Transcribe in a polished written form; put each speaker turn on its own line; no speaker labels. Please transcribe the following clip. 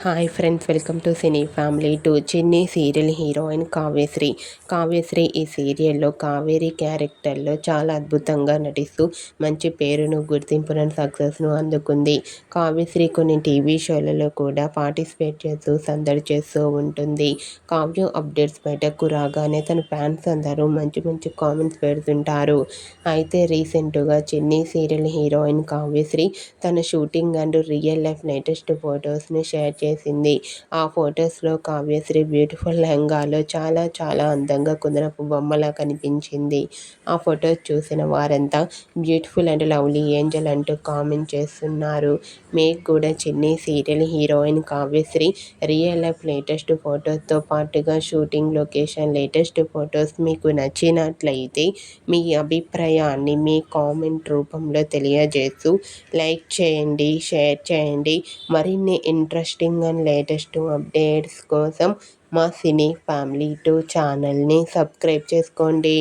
Hi friends, welcome to cine family to. చిన్ని serial heroine Kavyasri. Kavyasri ఈ సీరియల్లో కావేరి క్యారెక్టర్లో చాలా అద్భుతంగా నటిస్తూ మంచి పేరును, గుర్తింపును, సక్సెస్ను అందుకుంది. కావ్యశ్రీ కొన్ని టీవీ షోలలో కూడా పార్టిసిపేట్ చేస్తూ సందడి చేస్తూ ఉంటుంది. కావ్య అప్డేట్స్ బయటకు రాగానే తన ఫ్యాన్స్ అందరూ మంచి మంచి కామెంట్స్ పెడుతుంటారు. అయితే రీసెంట్గా చిన్ని సీరియల్ హీరోయిన్ కావ్యశ్రీ తన shooting and real life latest ఫొటోస్ని షేర్ చేసింది. ఆ ఫొటోస్లో కావ్యశ్రీ బ్యూటిఫుల్ లెహంగాలో చాలా చాలా అందంగా కుదరపు బొమ్మలా కనిపించింది. ఆ ఫొటోస్ చూసిన వారంతా బ్యూటిఫుల్ అండ్ లవ్లీ ఏంజల్ అంటూ కామెంట్ చేస్తున్నారు. మీకు కూడా Chinni serial heroine Kavyasri real life latest ఫొటోస్తో పాటుగా షూటింగ్ లొకేషన్ లేటెస్ట్ ఫొటోస్ మీకు నచ్చినట్లయితే మీ అభిప్రాయాన్ని మీ కామెంట్ రూపంలో తెలియజేస్తూ లైక్ చేయండి, షేర్ చేయండి. మరిన్ని ఇంట్రెస్టింగ్ అండ్ లేటెస్ట్ అప్డేట్స్ కోసం మా సినీ ఫ్యామిలీ 2 ఛానల్ని సబ్స్క్రైబ్ చేసుకోండి.